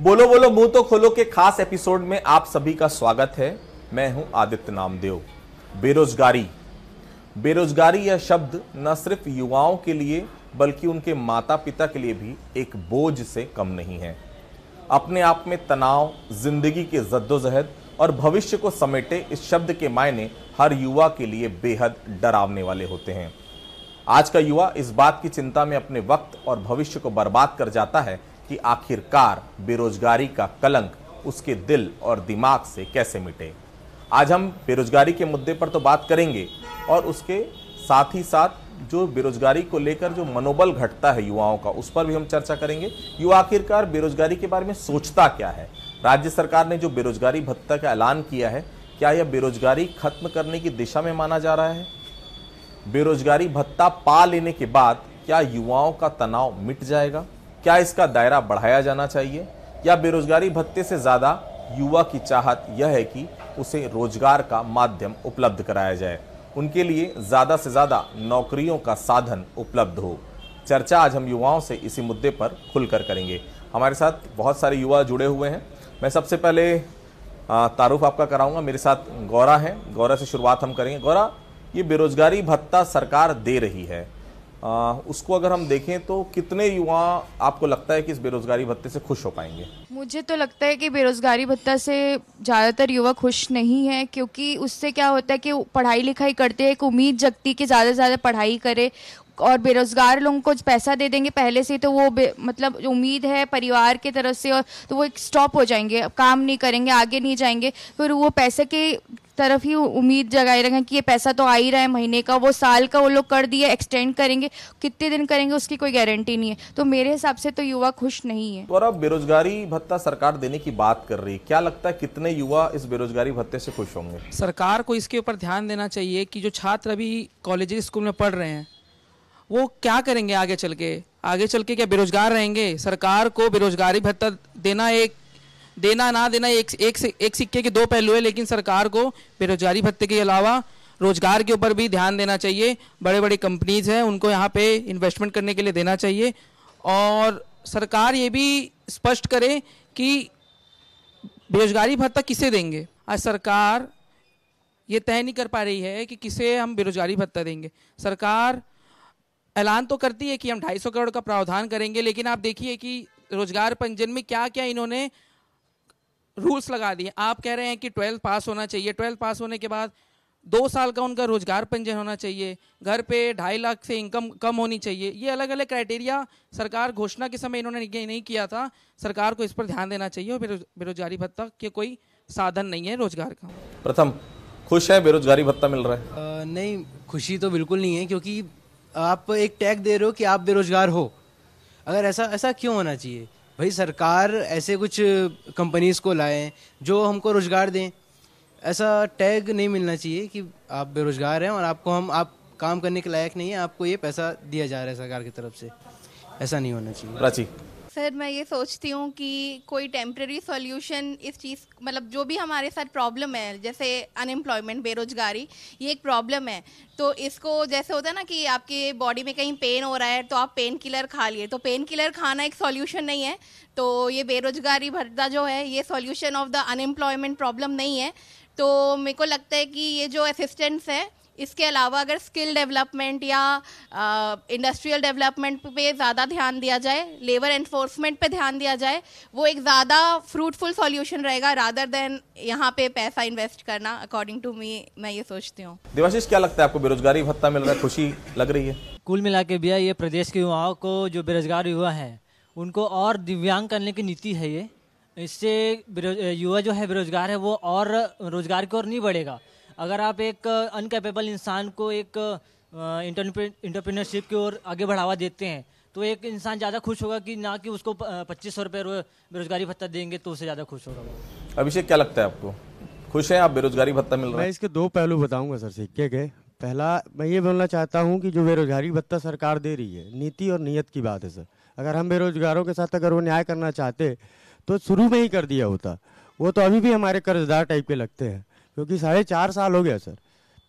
बोलो बोलो मुंह तो खोलो के खास एपिसोड में आप सभी का स्वागत है। मैं हूं आदित्य नामदेव। बेरोजगारी बेरोजगारी यह शब्द न सिर्फ युवाओं के लिए बल्कि उनके माता पिता के लिए भी एक बोझ से कम नहीं है। अपने आप में तनाव, जिंदगी के जद्दोजहद और भविष्य को समेटे इस शब्द के मायने हर युवा के लिए बेहद डरावने वाले होते हैं। आज का युवा इस बात की चिंता में अपने वक्त और भविष्य को बर्बाद कर जाता है कि आखिरकार बेरोजगारी का कलंक उसके दिल और दिमाग से कैसे मिटे। आज हम बेरोजगारी के मुद्दे पर तो बात करेंगे और उसके साथ ही साथ जो बेरोजगारी को लेकर जो मनोबल घटता है युवाओं का, उस पर भी हम चर्चा करेंगे। युवा आखिरकार बेरोजगारी के बारे में सोचता क्या है? राज्य सरकार ने जो बेरोजगारी भत्ता का ऐलान किया है, क्या यह बेरोजगारी खत्म करने की दिशा में माना जा रहा है? बेरोजगारी भत्ता पा लेने के बाद क्या युवाओं का तनाव मिट जाएगा? क्या इसका दायरा बढ़ाया जाना चाहिए, या बेरोजगारी भत्ते से ज्यादा युवा की चाहत यह है कि उसे रोजगार का माध्यम उपलब्ध कराया जाए, उनके लिए ज्यादा से ज्यादा नौकरियों का साधन उपलब्ध हो? चर्चा आज हम युवाओं से इसी मुद्दे पर खुलकर करेंगे। हमारे साथ बहुत सारे युवा जुड़े हुए हैं। मैं सबसे पहले तारुफ आपका कराऊंगा। मेरे साथ गौरा है। गौरा से शुरुआत हम करेंगे। गौरा, ये बेरोजगारी भत्ता सरकार दे रही है, उसको अगर हम देखें तो कितने युवा आपको लगता है कि इस बेरोजगारी भत्ते से खुश हो पाएंगे? मुझे तो लगता है कि बेरोजगारी भत्ता से ज़्यादातर युवा खुश नहीं है, क्योंकि उससे क्या होता है कि पढ़ाई लिखाई करते हैं, एक उम्मीद जगती कि ज़्यादा से ज़्यादा पढ़ाई करे, और बेरोजगार लोगों को पैसा दे देंगे पहले से, तो वो मतलब उम्मीद है परिवार की तरफ से, और तो वो एक स्टॉप हो जाएंगे, काम नहीं करेंगे, आगे नहीं जाएंगे। फिर वो पैसे की तरफ ही उम्मीद जगाए रहेंगे कि ये पैसा तो आ ही रहा है महीने का, वो साल का वो लोग कर दिया, एक्सटेंड करेंगे, कितने दिन करेंगे उसकी कोई गारंटी नहीं है। तो मेरे हिसाब से तो युवा खुश नहीं है। और अब बेरोजगारी भत्ता सरकार देने की बात कर रही है, क्या लगता है कितने युवा इस बेरोजगारी भत्ते से खुश होंगे? सरकार को इसके ऊपर ध्यान देना चाहिए कि जो छात्र अभी कॉलेज स्कूल में पढ़ रहे हैं वो क्या करेंगे आगे चल के क्या बेरोजगार रहेंगे? सरकार को बेरोजगारी भत्ता देना ना देना एक सिक्के के दो पहलू है, लेकिन सरकार को बेरोजगारी भत्ते के अलावा रोजगार के ऊपर भी ध्यान देना चाहिए। बड़े बड़े कंपनीज हैं, उनको यहाँ पे इन्वेस्टमेंट करने के लिए देना चाहिए, और सरकार ये भी स्पष्ट करे कि बेरोजगारी भत्ता किसे देंगे। आज सरकार ये तय नहीं कर पा रही है कि किसे हम बेरोजगारी भत्ता देंगे। सरकार ऐलान तो करती है कि हम 250 करोड़ का प्रावधान करेंगे, लेकिन आप देखिए कि रोजगार पंजीयन में क्या क्या इन्होंने रूल्स लगा दिए। आप कह रहे हैं कि 12th पास होना चाहिए, 12th पास होने के बाद 2 साल का उनका रोजगार पंजीयन होना चाहिए, घर पे 2.5 लाख से इनकम कम होनी चाहिए। ये अलग अलग क्राइटेरिया सरकार घोषणा के समय इन्होंने नहीं किया था। सरकार को इस पर ध्यान देना चाहिए, और बेरोजगारी भत्ता के कोई साधन नहीं है रोजगार का। प्रथम, खुश है बेरोजगारी भत्ता मिल रहा है? नहीं, खुशी तो बिल्कुल नहीं है, क्योंकि आप एक टैग दे रहे हो कि आप बेरोजगार हो। अगर ऐसा क्यों होना चाहिए भाई? सरकार ऐसे कुछ कंपनीज को लाए जो हमको रोजगार दें। ऐसा टैग नहीं मिलना चाहिए कि आप बेरोजगार हैं और आप काम करने के लायक नहीं है, आपको ये पैसा दिया जा रहा है सरकार की तरफ से। ऐसा नहीं होना चाहिए। प्राची? सर, मैं ये सोचती हूँ कि कोई टेम्पररी सॉल्यूशन इस चीज़, मतलब जो भी हमारे साथ प्रॉब्लम है, जैसे अनएम्प्लॉयमेंट, बेरोजगारी, ये एक प्रॉब्लम है। तो इसको जैसे होता है ना कि आपके बॉडी में कहीं पेन हो रहा है तो आप पेन किलर खा लिए, तो पेन किलर खाना एक सॉल्यूशन नहीं है। तो ये बेरोजगारी भत्ता जो है ये solution of the unemployment problem नहीं है। तो मेरे को लगता है कि ये जो असिस्टेंट्स है, इसके अलावा अगर स्किल डेवलपमेंट या इंडस्ट्रियल डेवलपमेंट पे ज़्यादा ध्यान दिया जाए, लेबर एनफोर्समेंट पे ध्यान दिया जाए, वो एक ज़्यादा फ्रूटफुल सॉल्यूशन रहेगा रादर देन यहाँ पे पैसा इन्वेस्ट करना। अकॉर्डिंग टू मी, मैं ये सोचती हूँ। देवाशीष, क्या लगता है आपको? बेरोजगारी भत्ता मिल रहा है, खुशी लग रही है? कुल मिला के भैया ये प्रदेश के युवाओं को, जो बेरोजगार युवा हैं, उनको और दिव्यांग करने की नीति है ये। इससे युवा जो है बेरोजगार है वो और रोजगार की ओर नहीं बढ़ेगा। अगर आप एक अनकैपेबल इंसान को एक एंटरप्रेन्योरशिप की ओर आगे बढ़ावा देते हैं तो एक इंसान ज़्यादा खुश होगा कि ना कि उसको 2500 रुपये बेरोजगारी भत्ता देंगे तो उससे ज़्यादा खुश होगा। अभिषेक, क्या लगता है आपको? खुश हैं आप बेरोजगारी भत्ता मिल रहा है? मैं इसके 2 पहलू बताऊंगा सर सिक्के के। पहला, मैं ये बोलना चाहता हूँ कि जो बेरोजगारी भत्ता सरकार दे रही है, नीति और नीयत की बात है सर। अगर हम बेरोजगारों के साथ अगर वो न्याय करना चाहते तो शुरू में ही कर दिया होता। वो तो अभी भी हमारे कर्जदार टाइप के लगते हैं, क्योंकि 4.5 साल हो गया सर।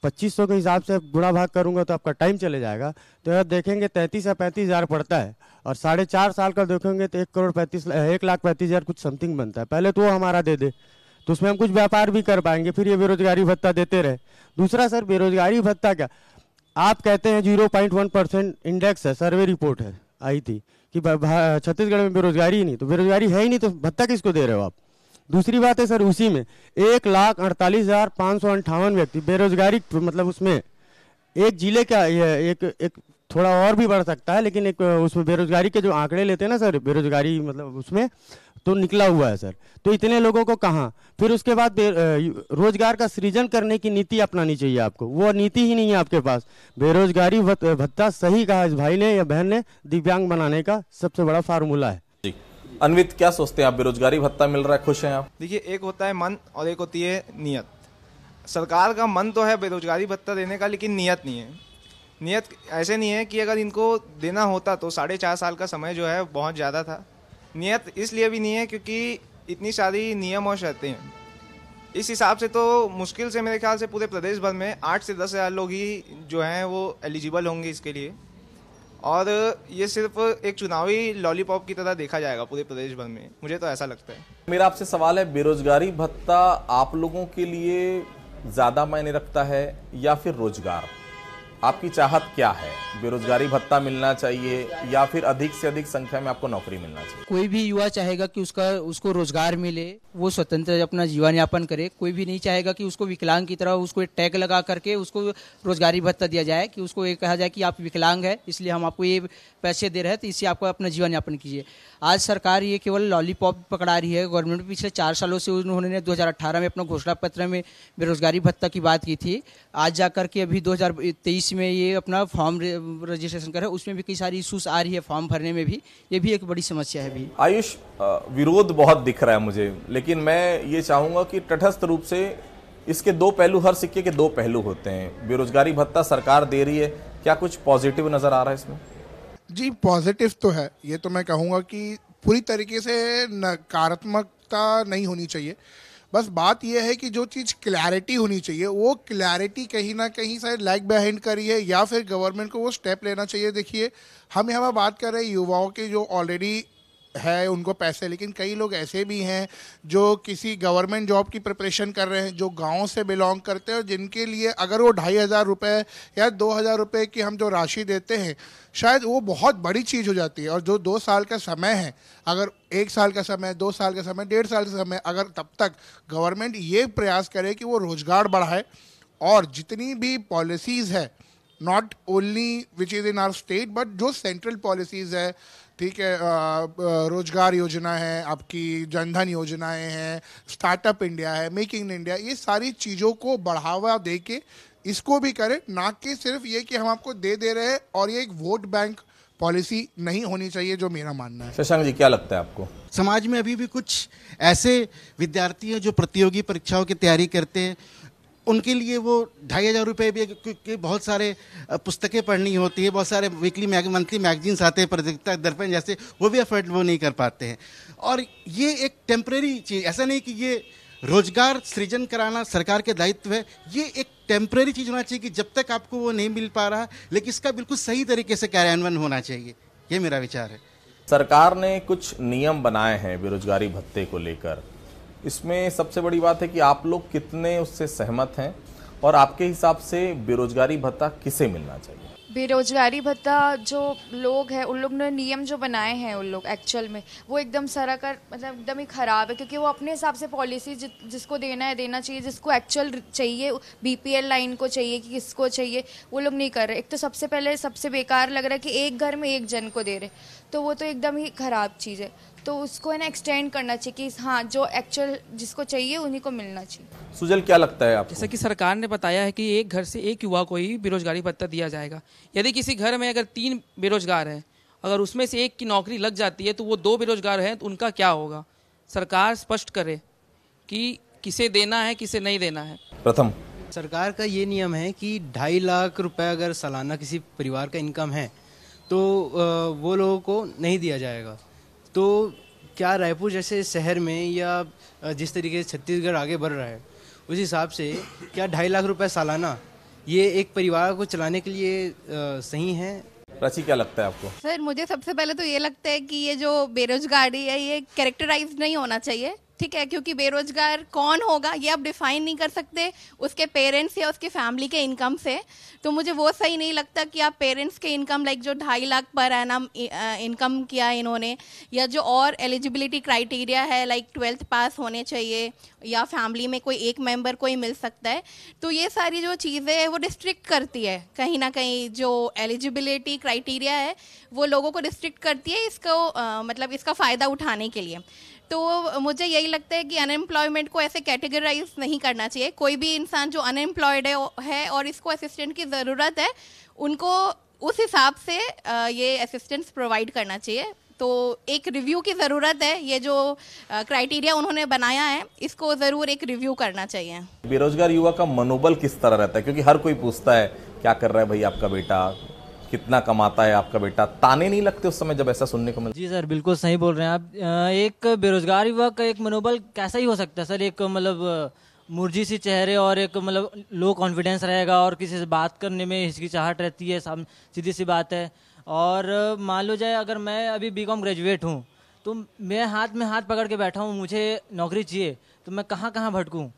2500 के हिसाब से गुणा भाग करूंगा तो आपका टाइम चले जाएगा। तो आप देखेंगे 33 या 35 हज़ार पड़ता है, और 4.5 साल का देखेंगे तो 1,35,00,000 कुछ समथिंग बनता है। पहले तो वो हमारा दे दे तो उसमें हम कुछ व्यापार भी कर पाएंगे, फिर ये बेरोजगारी भत्ता देते रहे। दूसरा सर, बेरोजगारी भत्ता क्या, आप कहते हैं 0.1% इंडेक्स है, सर्वे रिपोर्ट है आई थी कि छत्तीसगढ़ में बेरोजगारी ही नहीं, तो बेरोजगारी है ही नहीं तो भत्ता किसको दे रहे हो आप। दूसरी बात है सर, उसी में 1,48,558 व्यक्ति बेरोजगारी, मतलब उसमें एक जिले का एक थोड़ा और भी बढ़ सकता है, लेकिन एक उसमें बेरोजगारी के जो आंकड़े लेते हैं ना सर, बेरोजगारी मतलब उसमें तो निकला हुआ है सर। तो इतने लोगों को कहाँ, फिर उसके बाद रोजगार का सृजन करने की नीति अपनानी चाहिए आपको, वो नीति ही नहीं है आपके पास। बेरोजगारी भत्ता, सही कहा इस भाई ने या बहन ने, दिव्यांग बनाने का सबसे बड़ा फार्मूला है। अनवित, क्या सोचते हैं आप, बेरोजगारी भत्ता मिल रहा है, खुश हैं आप? देखिए, एक होता है मन और एक होती है नियत। सरकार का मन तो है बेरोजगारी भत्ता देने का, लेकिन नियत नहीं है। नियत ऐसे नहीं है कि अगर इनको देना होता तो 4.5 साल का समय जो है बहुत ज़्यादा था। नियत इसलिए भी नहीं है क्योंकि इतनी सारी नियम और शर्तें हैं। इस हिसाब से तो मुश्किल से मेरे ख्याल से पूरे प्रदेश भर में 8 से 10 हज़ार लोग ही जो हैं वो एलिजिबल होंगे इसके लिए, और ये सिर्फ एक चुनावी लॉलीपॉप की तरह देखा जाएगा पूरे प्रदेश भर में, मुझे तो ऐसा लगता है। मेरा आपसे सवाल है, बेरोजगारी भत्ता आप लोगों के लिए ज्यादा मायने रखता है या फिर रोजगार? आपकी चाहत क्या है, बेरोजगारी भत्ता मिलना चाहिए या फिर अधिक से अधिक संख्या में आपको नौकरी मिलना चाहिए? कोई भी युवा चाहेगा कि उसको रोजगार मिले, वो स्वतंत्र अपना जीवन यापन करे। कोई भी नहीं चाहेगा कि उसको विकलांग की तरह उसको एक टैग लगा करके उसको रोजगारी भत्ता दिया जाए, कि उसको ये कहा जाए कि आप विकलांग है इसलिए हम आपको ये पैसे दे रहे हैं तो इससे आपको अपना जीवन यापन कीजिए। आज सरकार ये केवल लॉलीपॉप पकड़ा रही है। गवर्नमेंट पिछले 4 सालों से उन्होंने 2018 में अपना घोषणा पत्र में बेरोजगारी भत्ता की बात की थी। आज जाकर के अभी 2023 में ये अपना फॉर्म रजिस्ट्रेशन करे, उसमें भी कई सारी इशूज आ रही है फॉर्म भरने में भी, ये भी एक बड़ी समस्या है। भी आयुष, विरोध बहुत दिख रहा है मुझे, लेकिन मैं ये चाहूंगा कि तटस्थ रूप से इसके दो पहलू, हर सिक्के के दो पहलू होते हैं। बेरोजगारी भत्ता सरकार दे रही है, क्या कुछ पॉजिटिव नजर आ रहा है इसमें? जी, पॉजिटिव तो है। ये तो मैं कहूँगा कि पूरी तरीके से नकारात्मकता नहीं होनी चाहिए। बस बात यह है कि जो चीज़ क्लैरिटी होनी चाहिए, वो क्लैरिटी कहीं ना कहीं शायद लैग बिहाइंड करी है, या फिर गवर्नमेंट को वो स्टेप लेना चाहिए। देखिए, हम यहाँ बात कर रहे हैं युवाओं के जो ऑलरेडी है उनको पैसे, लेकिन कई लोग ऐसे भी हैं जो किसी गवर्नमेंट जॉब की प्रिपरेशन कर रहे हैं, जो गांव से बिलोंग करते हैं, और जिनके लिए अगर वो 2,500 रुपये या 2,000 रुपये की हम जो राशि देते हैं, शायद वो बहुत बड़ी चीज़ हो जाती है। और जो 2 साल का समय है, अगर 1 साल का समय, 2 साल का समय, 1.5 साल का समय, अगर तब तक गवर्नमेंट ये प्रयास करे कि वो रोजगार बढ़ाए, और जितनी भी पॉलिसीज़ है, not only which is in our state but जो सेंट्रल पॉलिसीज़ है, ठीक है, रोजगार योजना है, आपकी जनधन योजनाएं हैं, स्टार्टअप इंडिया है, मेक इन इंडिया, ये सारी चीज़ों को बढ़ावा दे के इसको भी करें, ना कि सिर्फ ये कि हम आपको दे रहे हैं। और ये एक वोट बैंक पॉलिसी नहीं होनी चाहिए, जो मेरा मानना है। शशांक जी, क्या लगता है आपको? समाज में अभी भी कुछ ऐसे विद्यार्थी हैं जो प्रतियोगी परीक्षाओं की तैयारी करते हैं, उनके लिए वो 2,500 रुपये भी, क्योंकि बहुत सारे पुस्तकें पढ़नी होती है, बहुत सारे वीकली मंथली मैगजीन्स आते हैं, प्रतियोगिता दर्पण जैसे, वो भी अफोर्ड वो नहीं कर पाते हैं। और ये एक टेम्परेरी चीज़, ऐसा नहीं कि ये रोजगार सृजन कराना सरकार के दायित्व है, ये एक टेम्परेरी चीज़ होना चाहिए कि जब तक आपको वो नहीं मिल पा रहा, लेकिन इसका बिल्कुल सही तरीके से कार्यान्वयन होना चाहिए, ये मेरा विचार है। सरकार ने कुछ नियम बनाए हैं बेरोजगारी भत्ते को लेकर, इसमें सबसे बड़ी बात है कि आप लोग कितने उससे सहमत हैं, और आपके हिसाब से बेरोजगारी भत्ता किसे मिलना चाहिए? बेरोजगारी भत्ता जो लोग हैं, उन लोग ने नियम जो बनाए हैं, उन लोग एक्चुअल में वो एकदम सराकर मतलब एकदम ही ख़राब है, क्योंकि वो अपने हिसाब से पॉलिसी जिसको देना है देना चाहिए, जिसको एक्चुअल चाहिए, बीपीएल लाइन को चाहिए कि किसको चाहिए, वो लोग नहीं कर रहे। एक तो सबसे पहले सबसे बेकार लग रहा है कि एक घर में एक जन को दे रहे, तो वो तो एकदम ही ख़राब चीज़ है। तो उसको है ना एक्सटेंड करना चाहिए कि हाँ, जो एक्चुअल जिसको चाहिए उन्हीं को मिलना चाहिए। सुजल, क्या लगता है आपको? जैसा कि सरकार ने बताया है कि एक घर से एक युवा को ही बेरोजगारी भत्ता दिया जाएगा। यदि किसी घर में अगर 3 बेरोजगार हैं, अगर उसमें से एक की नौकरी लग जाती है तो वो 2 बेरोजगार हैं, तो उनका क्या होगा? सरकार स्पष्ट करे कि किसे देना है, किसे नहीं देना है। प्रथम, सरकार का ये नियम है कि 2.5 लाख रुपए अगर सालाना किसी परिवार का इनकम है तो वो लोगों को नहीं दिया जाएगा। तो क्या रायपुर जैसे शहर में या जिस तरीके से छत्तीसगढ़ आगे बढ़ रहा है, उस हिसाब से क्या 2.5 लाख रुपए सालाना ये एक परिवार को चलाने के लिए सही है। प्राची, क्या लगता है आपको? सर मुझे सबसे पहले तो ये लगता है कि ये जो बेरोजगारी है ये कैरेक्टराइज नहीं होना चाहिए, ठीक है, क्योंकि बेरोजगार कौन होगा ये आप डिफाइन नहीं कर सकते उसके पेरेंट्स या उसके फैमिली के इनकम से। तो मुझे वो सही नहीं लगता कि आप पेरेंट्स के इनकम लाइक जो 2.5 लाख पर एनम इनकम किया इन्होंने, या जो और एलिजिबिलिटी क्राइटेरिया है लाइक 12th पास होने चाहिए या फैमिली में कोई एक मेंबर कोई मिल सकता है, तो ये सारी जो चीज़ें हैं वो रिस्ट्रिक्ट करती है कहीं ना कहीं। जो एलिजिबिलिटी क्राइटेरिया है वो लोगों को रिस्ट्रिक्ट करती है इसको मतलब इसका फ़ायदा उठाने के लिए। तो मुझे यही लगता है कि अनएम्प्लॉयमेंट को ऐसे कैटेगराइज नहीं करना चाहिए। कोई भी इंसान जो अनएम्प्लॉयड है और इसको असिस्टेंट की ज़रूरत है, उनको उस हिसाब से ये असिस्टेंस प्रोवाइड करना चाहिए। तो एक रिव्यू की ज़रूरत है, ये जो क्राइटेरिया उन्होंने बनाया है इसको ज़रूर एक रिव्यू करना चाहिए। बेरोजगार युवा का मनोबल किस तरह रहता है, क्योंकि हर कोई पूछता है क्या कर रहा है भाई आपका बेटा, कितना कमाता है आपका बेटा, ताने नहीं लगते उस समय जब ऐसा सुनने को मिलता? जी सर, बिल्कुल सही बोल रहे हैं आप। एक बेरोजगार युवा का एक मनोबल कैसा ही हो सकता है सर, एक मतलब मुर्जी सी चेहरे और एक मतलब लो कॉन्फिडेंस रहेगा और किसी से बात करने में हिचकिचाहट रहती है, सीधी सी बात है। और मान लो जाए अगर मैं अभी बीकॉम ग्रेजुएट हूँ तो मैं हाथ में हाथ पकड़ के बैठा हूँ, मुझे नौकरी चाहिए, तो मैं कहाँ कहाँ भटकूँ।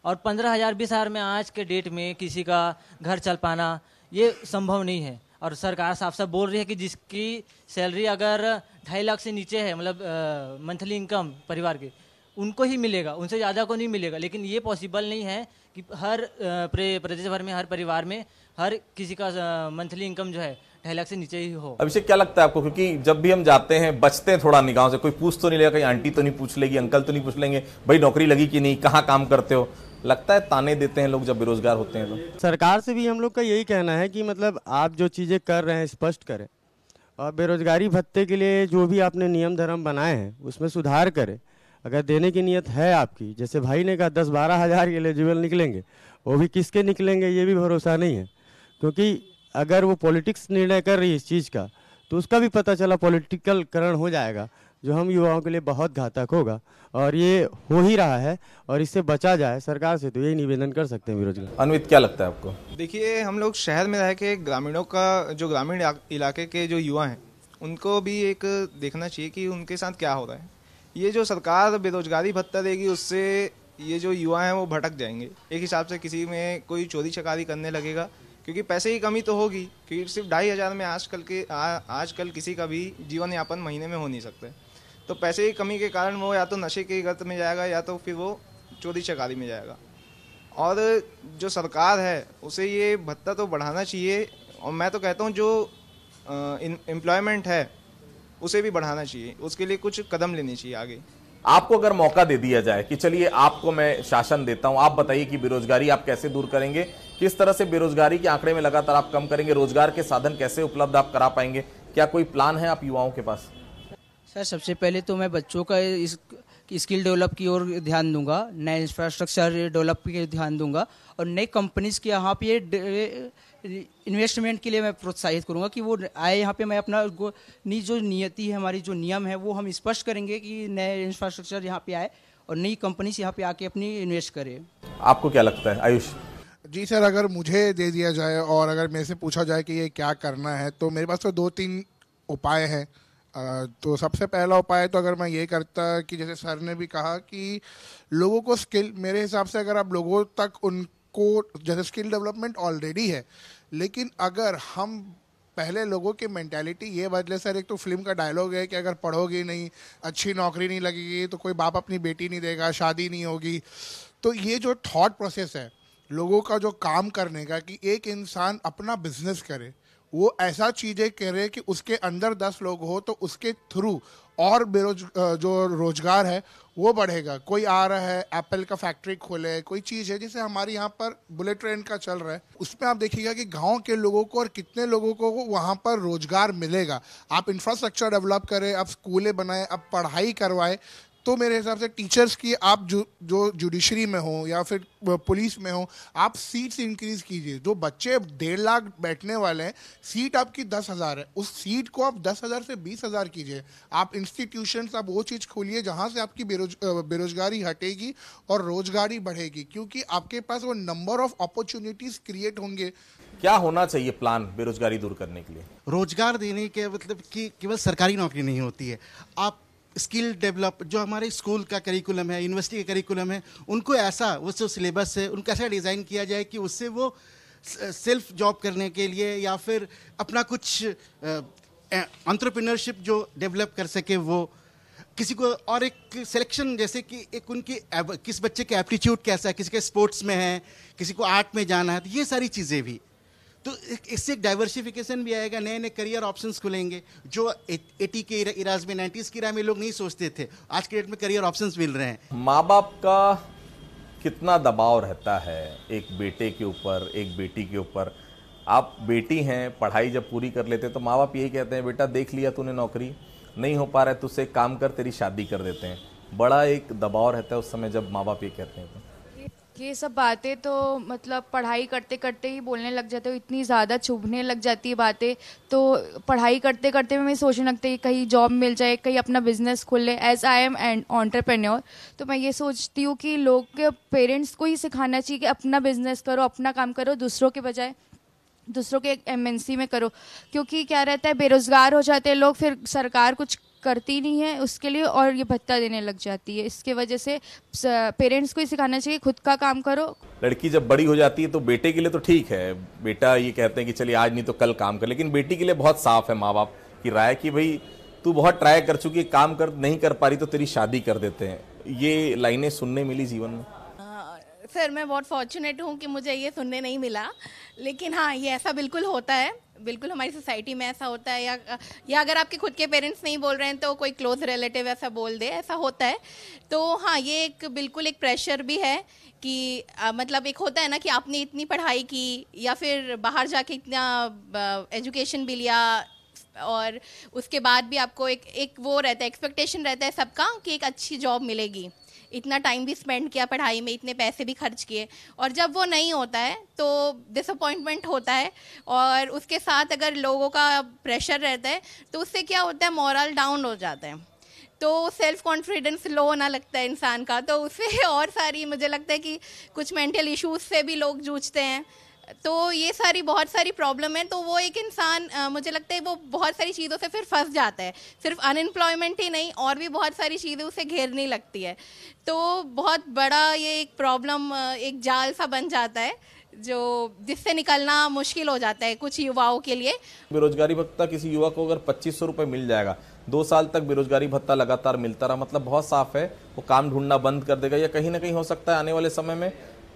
और 15,000 20,000 में आज के डेट में किसी का घर चल पाना ये संभव नहीं है। और सरकार साफ साफ बोल रही है कि जिसकी सैलरी अगर 2.5 लाख से नीचे है, मतलब मंथली इनकम परिवार की, उनको ही मिलेगा, उनसे ज़्यादा को नहीं मिलेगा। लेकिन ये पॉसिबल नहीं है कि हर प्रदेश भर में हर परिवार में हर किसी का मंथली इनकम जो है 2.5 लाख से नीचे ही हो। अभिषेक, क्या लगता है आपको? क्योंकि जब भी हम जाते हैं बचते हैं थोड़ा निगाहों से, कोई पूछ तो नहीं लेगा, कहीं आंटी तो नहीं पूछ लेगी, अंकल तो नहीं पूछ लेंगे भाई नौकरी लगी कि नहीं, कहाँ काम करते हो? लगता है ताने देते हैं लोग जब बेरोजगार होते हैं तो। सरकार से भी हम लोग का यही कहना है कि मतलब आप जो चीज़ें कर रहे हैं स्पष्ट करें, और बेरोजगारी भत्ते के लिए जो भी आपने नियम धर्म बनाए हैं उसमें सुधार करें। अगर देने की नीयत है आपकी, जैसे भाई ने कहा 10-12 हज़ार एलिजिबल निकलेंगे, वो भी किसके निकलेंगे ये भी भरोसा नहीं है। क्योंकि अगर वो पॉलिटिक्स निर्णय कर रही है इस चीज़ का, तो उसका भी पता चला पॉलिटिकल करण हो जाएगा, जो हम युवाओं के लिए बहुत घातक होगा। और ये हो ही रहा है, और इससे बचा जाए सरकार से तो यही निवेदन कर सकते हैं बेरोजगार। अन्वित, क्या लगता है आपको? देखिए, हम लोग शहर में रह के ग्रामीणों का, जो ग्रामीण इलाके के जो युवा हैं उनको भी एक देखना चाहिए कि उनके साथ क्या हो रहा है। ये जो सरकार बेरोजगारी भत्ता देगी उससे ये जो युवा हैं वो भटक जाएंगे। एक हिसाब से किसी में कोई चोरी चकारी करने लगेगा, क्योंकि पैसे की कमी तो होगी, क्योंकि सिर्फ 2,500 में आजकल किसी का भी जीवन यापन महीने में हो नहीं सकता है। तो पैसे की कमी के कारण वो या तो नशे की गर्त में जाएगा या तो फिर वो चोरी चकारी में जाएगा। और जो सरकार है उसे ये भत्ता तो बढ़ाना चाहिए, और मैं तो कहता हूँ जो एम्प्लॉयमेंट है उसे भी बढ़ाना चाहिए, उसके लिए कुछ कदम लेने चाहिए आगे। आपको अगर मौका दे दिया जाए कि चलिए आपको मैं शासन देता हूं, आप बताइए कि बेरोजगारी आप कैसे दूर करेंगे, किस तरह से बेरोजगारी के आंकड़े में लगातार आप कम करेंगे, रोजगार के साधन कैसे उपलब्ध आप करा पाएंगे, क्या कोई प्लान है आप युवाओं के पास? सर, सबसे पहले तो मैं बच्चों का स्किल डेवलप की ओर ध्यान दूंगा, नए इंफ्रास्ट्रक्चर डेवलप की ध्यान दूंगा, और नई कंपनीज के यहाँ पे इन्वेस्टमेंट के लिए मैं प्रोत्साहित करूंगा कि वो आए यहाँ पे। मैं अपना जो नियति है, हमारी जो नियम है वो हम स्पष्ट करेंगे कि नए इंफ्रास्ट्रक्चर यहाँ पे आए और नई कंपनीज यहाँ पे आके अपनी इन्वेस्ट करे। आपको क्या लगता है आयुष? जी सर, अगर मुझे दे दिया जाए और अगर मेरे से पूछा जाए कि ये क्या करना है, तो मेरे पास तो 2-3 उपाय हैं। तो सबसे पहला उपाय तो अगर मैं ये करता कि जैसे सर ने भी कहा कि लोगों को स्किल, मेरे हिसाब से अगर आप लोगों तक उनको, जैसे स्किल डेवलपमेंट ऑलरेडी है, लेकिन अगर हम पहले लोगों की मेंटालिटी ये बदले। सर, एक तो फिल्म का डायलॉग है कि अगर पढ़ोगे नहीं, अच्छी नौकरी नहीं लगेगी तो कोई बाप अपनी बेटी नहीं देगा, शादी नहीं होगी। तो ये जो थॉट प्रोसेस है लोगों का जो काम करने का, कि एक इंसान अपना बिजनेस करे, वो ऐसा चीज़ें करे कि उसके अंदर 10 लोग हो तो उसके थ्रू और जो रोजगार है वो बढ़ेगा। कोई आ रहा है एप्पल का फैक्ट्री खोले, कोई चीज़ है जैसे हमारे यहाँ पर बुलेट ट्रेन का चल रहा है, उसमें आप देखिएगा कि गांव के लोगों को और कितने लोगों को वहाँ पर रोजगार मिलेगा। आप इंफ्रास्ट्रक्चर डेवलप करें, आप स्कूलें बनाएं, आप पढ़ाई करवाएं, तो मेरे हिसाब से टीचर्स की आप जो जुडिशरी में हो या फिर पुलिस में हो, आप सीट्स इंक्रीज कीजिए। जो बच्चे 1.5 लाख बैठने वाले हैं, सीट आपकी 10,000 है, उस सीट को आप 10,000 से 20,000 कीजिए। आप इंस्टीट्यूशंस, आप वो चीज़ खोलिए जहाँ से आपकी बेरोजगारी हटेगी और रोजगारी बढ़ेगी, क्योंकि आपके पास वो नंबर ऑफ अपॉर्चुनिटीज क्रिएट होंगे। क्या होना चाहिए प्लान बेरोजगारी दूर करने के लिए? रोजगार देने के मतलब कि केवल सरकारी नौकरी नहीं होती है, आप स्किल डेवलप, जो हमारे स्कूल का करिकुलम है, यूनिवर्सिटी का करिकुलम है, उनको ऐसा, वो जो सिलेबस है उनको ऐसा डिज़ाइन किया जाए कि उससे वो सेल्फ जॉब करने के लिए या फिर अपना कुछ एंटरप्रेन्योरशिप जो डेवलप कर सके, वो किसी को, और एक सिलेक्शन, जैसे कि एक उनकी किस बच्चे का एप्टीट्यूड कैसा है, किसी के स्पोर्ट्स में है, किसी को आर्ट में जाना है, तो ये सारी चीज़ें भी, तो इससे एक डाइवर्सिफिकेशन भी आएगा, नए नए करियर ऑप्शंस खुलेंगे जो 80 के इराज में, 90s की इरा में लोग नहीं सोचते थे, आज के डेट में करियर ऑप्शंस मिल रहे हैं। माँ बाप का कितना दबाव रहता है एक बेटे के ऊपर, एक बेटी के ऊपर? आप बेटी हैं, पढ़ाई जब पूरी कर लेते तो माँ बाप यही कहते हैं, बेटा देख लिया तूने, नौकरी नहीं हो पा रहा है तो उससे काम कर, तेरी शादी कर देते हैं। बड़ा एक दबाव रहता है उस समय जब माँ बाप ये कहते हैं। ये सब बातें तो मतलब पढ़ाई करते करते ही बोलने लग जाते हो, इतनी ज़्यादा चुभने लग जाती है बातें, तो पढ़ाई करते करते मैं सोचने लगती है कहीं जॉब मिल जाए, कहीं अपना बिजनेस खोल ले। As I am an entrepreneur, तो मैं ये सोचती हूँ कि लोग के पेरेंट्स को ही सिखाना चाहिए कि अपना बिजनेस करो, अपना काम करो, दूसरों के बजाय दूसरों के MNC में करो। क्योंकि क्या रहता है, बेरोजगार हो जाते हैं लोग, फिर सरकार कुछ करती नहीं है उसके लिए और ये भत्ता देने लग जाती है। इसके वजह से पेरेंट्स को ही सिखाना चाहिए खुद का काम करो। लड़की जब बड़ी हो जाती है तो बेटे के लिए तो ठीक है, बेटा ये कहते हैं कि चलिए आज नहीं तो कल काम कर, लेकिन बेटी के लिए बहुत साफ है माँ बाप की राय कि भाई तू बहुत ट्राई कर चुकी है, काम कर नहीं कर पा रही तो तेरी शादी कर देते हैं। ये लाइनें सुनने मिली जीवन में? सर मैं बहुत फॉर्चुनेट हूँ कि मुझे ये सुनने नहीं मिला, लेकिन हाँ ये ऐसा बिल्कुल होता है, बिल्कुल हमारी सोसाइटी में ऐसा होता है, या अगर आपके खुद के पेरेंट्स नहीं बोल रहे हैं तो कोई क्लोज रिलेटिव ऐसा बोल दे, ऐसा होता है। तो हाँ ये एक बिल्कुल एक प्रेशर भी है कि मतलब एक होता है ना कि आपने इतनी पढ़ाई की या फिर बाहर जाके इतना एजुकेशन भी लिया और उसके बाद भी आपको एक वो रहता है, एक्सपेक्टेशन रहता है सबका कि एक अच्छी जॉब मिलेगी, इतना टाइम भी स्पेंड किया पढ़ाई में, इतने पैसे भी खर्च किए, और जब वो नहीं होता है तो डिसअपॉइंटमेंट होता है। और उसके साथ अगर लोगों का प्रेशर रहता है तो उससे क्या होता है, मोरल डाउन हो जाता है, तो सेल्फ कॉन्फिडेंस लो होना लगता है इंसान का, तो उससे और सारी मुझे लगता है कि कुछ मेंटल इश्यूज से भी लोग जूझते हैं। तो ये सारी बहुत सारी प्रॉब्लम है। तो वो एक इंसान मुझे लगता है वो बहुत सारी चीज़ों से फिर फंस जाता है, सिर्फ अनएम्प्लॉयमेंट ही नहीं और भी बहुत सारी चीज़ें उसे घेरने लगती है, तो बहुत बड़ा ये एक प्रॉब्लम, एक जाल सा बन जाता है जो जिससे निकलना मुश्किल हो जाता है कुछ युवाओं के लिए। बेरोजगारी भत्ता किसी युवा को अगर 2500 रुपये मिल जाएगा, 2 साल तक बेरोजगारी भत्ता लगातार मिलता रहा, मतलब बहुत साफ है वो काम ढूंढना बंद कर देगा, या कहीं ना कहीं हो सकता है आने वाले समय में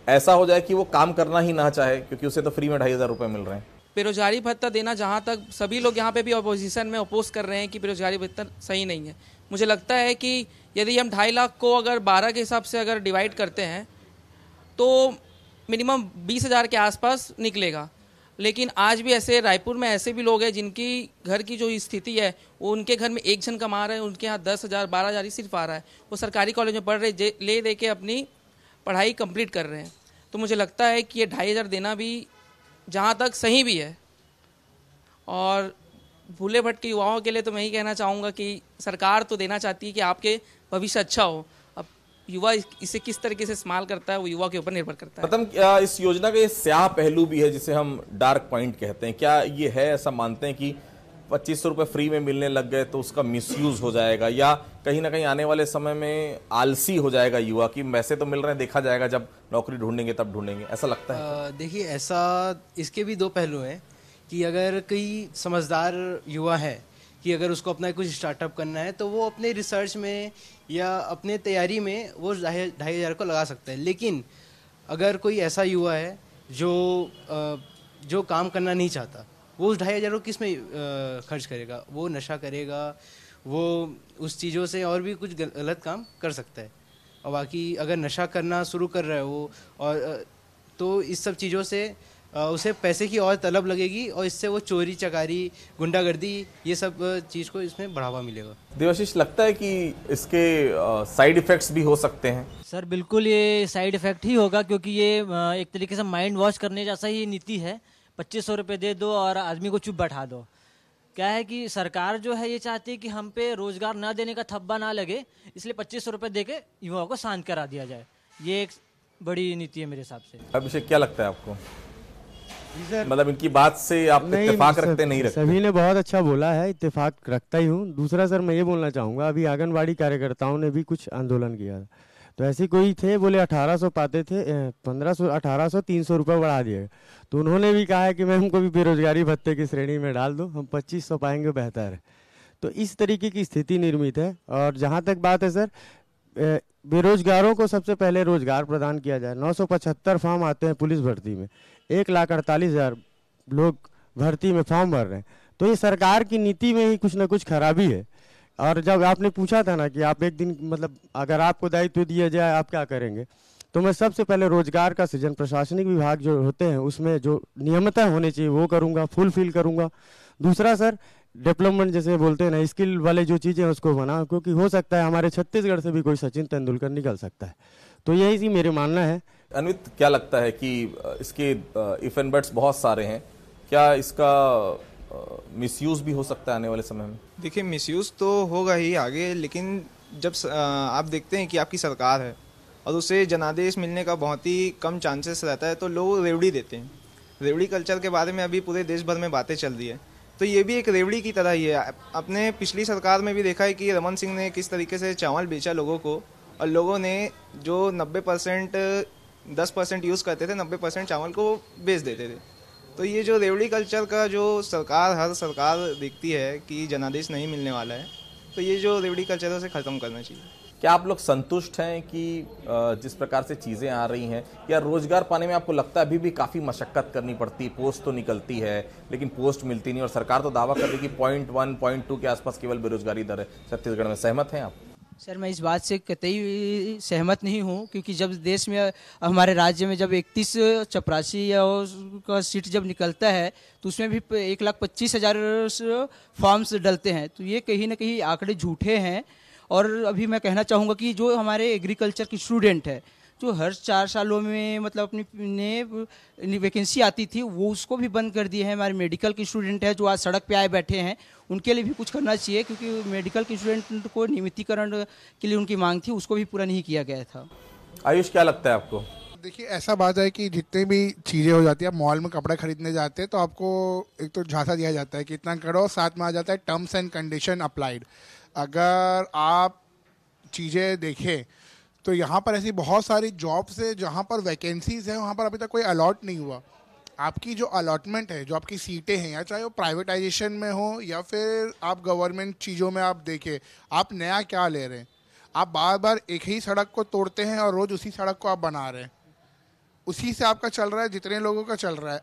ऐसा हो जाए कि वो काम करना ही ना चाहे क्योंकि उसे तो फ्री में 2500 रुपये मिल रहे हैं। बेरोजगारी भत्ता देना, जहाँ तक सभी लोग यहाँ पे भी अपोजिशन में अपोज कर रहे हैं कि बेरोजगारी भत्ता सही नहीं है, मुझे लगता है कि यदि हम 2.5 लाख को अगर 12 के हिसाब से अगर डिवाइड करते हैं तो मिनिमम 20,000 के आसपास निकलेगा। लेकिन आज भी ऐसे रायपुर में ऐसे भी लोग हैं जिनकी घर की जो स्थिति है वो उनके घर में एक जन कमा रहे हैं, उनके यहाँ 10,000 12,000 ही सिर्फ आ रहा है, वो सरकारी कॉलेज में पढ़ रहे, ले दे के अपनी पढ़ाई कंप्लीट कर रहे हैं। तो मुझे लगता है कि ये 2,500 देना भी जहाँ तक सही भी है। और भूले भटके युवाओं के लिए तो मैं ही कहना चाहूँगा कि सरकार तो देना चाहती है कि आपके भविष्य अच्छा हो, अब युवा इसे किस तरीके से इस्तेमाल करता है वो युवा के ऊपर निर्भर करता है। प्रथम, इस योजना का ये स्याह पहलू भी है जिसे हम डार्क पॉइंट कहते हैं, क्या ये है, ऐसा मानते हैं कि 2500 रुपये फ्री में मिलने लग गए तो उसका मिसयूज हो जाएगा, या कहीं ना कहीं आने वाले समय में आलसी हो जाएगा युवा कि वैसे तो मिल रहे हैं, देखा जाएगा जब नौकरी ढूंढेंगे तब ढूंढेंगे, ऐसा लगता है? देखिए ऐसा, इसके भी 2 पहलू हैं कि अगर कोई समझदार युवा है कि अगर उसको अपना कुछ स्टार्टअप करना है तो वो अपने रिसर्च में या अपने तैयारी में वो 2,500 को लगा सकता है। लेकिन अगर कोई ऐसा युवा है जो काम करना नहीं चाहता, वो उस 2,500 को किस में खर्च करेगा? वो नशा करेगा, वो उस चीज़ों से और भी कुछ गलत काम कर सकता है। और बाकी अगर नशा करना शुरू कर रहा है वो, और तो इस सब चीज़ों से उसे पैसे की और तलब लगेगी और इससे वो चोरी चकारी गुंडागर्दी ये सब चीज़ को इसमें बढ़ावा मिलेगा। देवाशीष, लगता है कि इसके साइड इफेक्ट्स भी हो सकते हैं? सर बिल्कुल ये साइड इफेक्ट ही होगा, क्योंकि ये एक तरीके से माइंड वॉश करने जैसा ही नीति है। 2500 रुपये दे दो और आदमी को चुप बैठा दो। क्या है कि सरकार जो है ये चाहती है कि हम पे रोजगार ना देने का थप्पा ना लगे, इसलिए 2500 रुपये दे के युवाओं को शांत करा दिया जाए। ये एक बड़ी नीति है मेरे हिसाब से। अभिषेक, क्या लगता है आपको? मतलब इनकी बात से आप इत्तेफाक रखते नहीं रखते? सभी ने बहुत अच्छा बोला है, इत्तेफाक रखता ही हूँ। दूसरा सर मैं ये बोलना चाहूँगा, अभी आंगनबाड़ी कार्यकर्ताओं ने भी कुछ आंदोलन किया, तो ऐसे कोई थे बोले 1800 पाते थे, 1500 1800 300 रुपये बढ़ा दिए, तो उन्होंने भी कहा है कि मैं हमको भी बेरोजगारी भत्ते की श्रेणी में डाल दो, हम 2500 पाएंगे बेहतर है। तो इस तरीके की स्थिति निर्मित है। और जहाँ तक बात है सर, बेरोजगारों को सबसे पहले रोजगार प्रदान किया जाए। 975 फॉर्म आते हैं पुलिस भर्ती में, 1,48,000 लोग भर्ती में फॉर्म भर रहे हैं, तो ये सरकार की नीति में ही कुछ ना कुछ खराबी है। और जब आपने पूछा था ना कि आप एक दिन मतलब अगर आपको दायित्व दिया जाए आप क्या करेंगे, तो मैं सबसे पहले रोजगार का सृजन, प्रशासनिक विभाग जो होते हैं उसमें जो नियमितता होनी चाहिए वो करूँगा, फुलफिल करूँगा। दूसरा सर, डेवलपमेंट जैसे बोलते हैं ना, स्किल वाले जो चीज़ें हैं उसको बना, क्योंकि हो सकता है हमारे छत्तीसगढ़ से भी कोई सचिन तेंदुलकर निकल सकता है। तो यही सी मेरे मानना है। अन्वित, क्या लगता है कि इसके इफ एंड बट्स बहुत सारे हैं, क्या इसका मिसयूज भी हो सकता है आने वाले समय में? देखिए, मिसयूज तो होगा ही आगे, लेकिन जब आप देखते हैं कि आपकी सरकार है और उसे जनादेश मिलने का बहुत ही कम चांसेस रहता है, तो लोग रेवड़ी देते हैं। रेवड़ी कल्चर के बारे में अभी पूरे देश भर में बातें चल रही है, तो ये भी एक रेवड़ी की तरह ही है। अपने पिछली सरकार में भी देखा है कि रमन सिंह ने किस तरीके से चावल बेचा लोगों को, और लोगों ने जो 90% 10% यूज़ करते थे, 90% चावल को बेच देते थे। तो ये जो रेवड़ी कल्चर का जो हर सरकार देखती है कि जनादेश नहीं मिलने वाला है, तो ये जो रेवड़ी कल्चर है उसे ख़त्म करना चाहिए। क्या आप लोग संतुष्ट हैं कि जिस प्रकार से चीज़ें आ रही हैं, या रोजगार पाने में आपको लगता है अभी भी काफ़ी मशक्कत करनी पड़ती? पोस्ट तो निकलती है लेकिन पोस्ट मिलती नहीं, और सरकार तो दावा कर रही है कि 0.1 0.2 के आसपास केवल बेरोजगारी दर है छत्तीसगढ़ में। सहमत हैं आप? सर मैं इस बात से कतई सहमत नहीं हूँ, क्योंकि जब देश में हमारे राज्य में जब 31 चपरासी का सीट जब निकलता है तो उसमें भी 1,25,000 फॉर्म्स डलते हैं, तो ये कहीं ना कहीं आंकड़े झूठे हैं। और अभी मैं कहना चाहूँगा कि जो हमारे एग्रीकल्चर की स्टूडेंट है, जो हर 4 सालों में मतलब अपनी वैकेंसी आती थी, वो उसको भी बंद कर दिए हैं। हमारे मेडिकल के स्टूडेंट है जो आज सड़क पे आए बैठे हैं, उनके लिए भी कुछ करना चाहिए, क्योंकि मेडिकल के स्टूडेंट को नियमितीकरण के लिए उनकी मांग थी, उसको भी पूरा नहीं किया गया था। आयुष, क्या लगता है आपको? देखिए, ऐसा बात है कि जितने भी चीज़ें हो जाती है, मॉल में कपड़े खरीदने जाते हैं तो आपको एक तो झांसा दिया जाता है कि इतना करो, साथ में आ जाता है टर्म्स एंड कंडीशन अप्लाइड। अगर आप चीज़ें देखें तो यहाँ पर ऐसी बहुत सारी जॉब्स है जहाँ पर वैकेंसीज है, वहाँ पर अभी तक कोई अलॉट नहीं हुआ। आपकी जो अलॉटमेंट है, जो आपकी सीटें हैं, या चाहे वो प्राइवेटाइजेशन में हो या फिर आप गवर्नमेंट चीज़ों में, आप देखें आप नया क्या ले रहे हैं। आप बार बार एक ही सड़क को तोड़ते हैं और रोज़ उसी सड़क को आप बना रहे हैं, उसी से आपका चल रहा है, जितने लोगों का चल रहा है।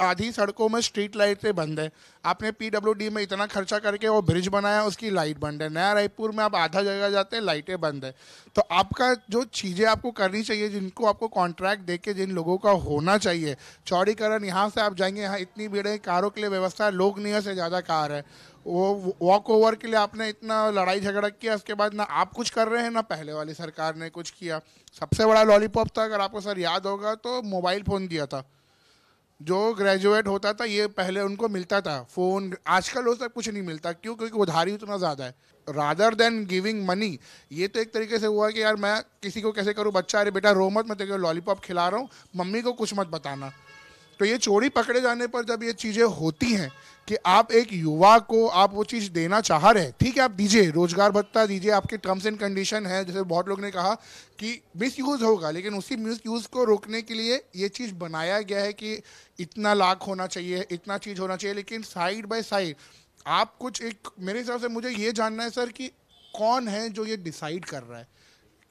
आधी सड़कों में स्ट्रीट लाइटें बंद है। आपने PWD में इतना खर्चा करके वो ब्रिज बनाया, उसकी लाइट बंद है। नया रायपुर में आप आधा जगह जाते हैं, लाइटें बंद है। तो आपका जो चीज़ें आपको करनी चाहिए, जिनको आपको कॉन्ट्रैक्ट देके जिन लोगों का होना चाहिए, चौड़ीकरण, यहाँ से आप जाएंगे, यहाँ इतनी भीड़ है, कारों के लिए व्यवस्था है, लोग नहीं है से ज़्यादा कार है, वो वॉक ओवर के लिए आपने इतना लड़ाई झगड़ा किया, उसके बाद ना आप कुछ कर रहे हैं ना पहले वाली सरकार ने कुछ किया। सबसे बड़ा लॉलीपॉप था, अगर आपको सर याद होगा तो मोबाइल फ़ोन दिया था। जो ग्रेजुएट होता था ये पहले उनको मिलता था फ़ोन, आजकल वो सब कुछ नहीं मिलता। क्यों? क्योंकि उधारी उतना ज़्यादा है। रादर देन गिविंग मनी, ये तो एक तरीके से हुआ कि यार मैं किसी को कैसे करूँ, बच्चा अरे बेटा रो मत, मैं तेरे को लॉलीपॉप खिला रहा हूँ, मम्मी को कुछ मत बताना। तो ये चोरी पकड़े जाने पर जब ये चीज़ें होती हैं कि आप एक युवा को आप वो चीज़ देना चाह रहे हैं, ठीक है आप दीजिए, रोजगार भत्ता दीजिए, आपके टर्म्स एंड कंडीशन है, जैसे बहुत लोग ने कहा कि मिस यूज़ होगा, लेकिन उसी मिस यूज़ को रोकने के लिए ये चीज़ बनाया गया है कि इतना लाख होना चाहिए, इतना चीज़ होना चाहिए। लेकिन साइड बाय साइड आप कुछ एक, मेरे हिसाब से मुझे ये जानना है सर कि कौन है जो ये डिसाइड कर रहा है।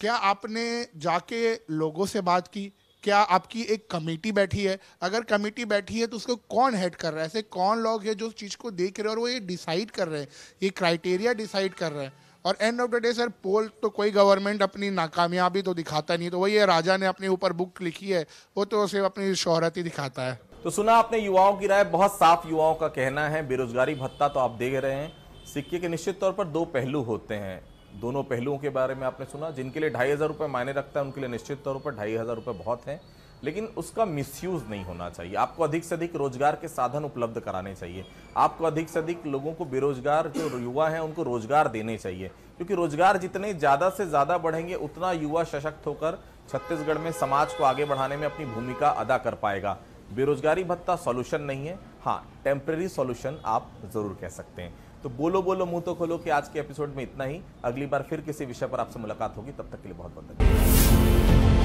क्या आपने जाके लोगों से बात की? क्या आपकी एक कमेटी बैठी है? अगर कमेटी बैठी है तो उसको कौन हेड कर रहा है? ऐसे कौन लोग हैं जो चीज़ को देख रहे हैं और वो ये डिसाइड कर रहे हैं, ये क्राइटेरिया डिसाइड कर रहे हैं? और end of the day sir, poll तो कोई गवर्नमेंट अपनी नाकामयाबी तो दिखाता नहीं, तो वही है, राजा ने अपने ऊपर बुक लिखी है, वो तो सिर्फ अपनी शोहरत ही दिखाता है। तो सुना आपने युवाओं की राय, बहुत साफ युवाओं का कहना है बेरोजगारी भत्ता तो आप देख रहे हैं, सिक्के के निश्चित तौर पर दो पहलू होते हैं। दोनों पहलुओं के बारे में आपने सुना। जिनके लिए 2500 रुपये मायने रखता है उनके लिए निश्चित तौर पर 2500 रुपये बहुत हैं, लेकिन उसका मिसयूज नहीं होना चाहिए। आपको अधिक से अधिक रोजगार के साधन उपलब्ध कराने चाहिए। आपको अधिक से अधिक लोगों को, बेरोजगार जो युवा हैं उनको रोजगार देने चाहिए, क्योंकि रोजगार जितने ज्यादा से ज्यादा बढ़ेंगे उतना युवा सशक्त होकर छत्तीसगढ़ में समाज को आगे बढ़ाने में अपनी भूमिका अदा कर पाएगा। बेरोजगारी भत्ता सॉल्यूशन नहीं है, हाँ टेम्परेरी सॉल्यूशन आप जरूर कह सकते हैं। तो बोलो बोलो मुंह तो खोलो कि आज के एपिसोड में इतना ही। अगली बार फिर किसी विषय पर आपसे मुलाकात होगी, तब तक के लिए बहुत बहुत धन्यवाद।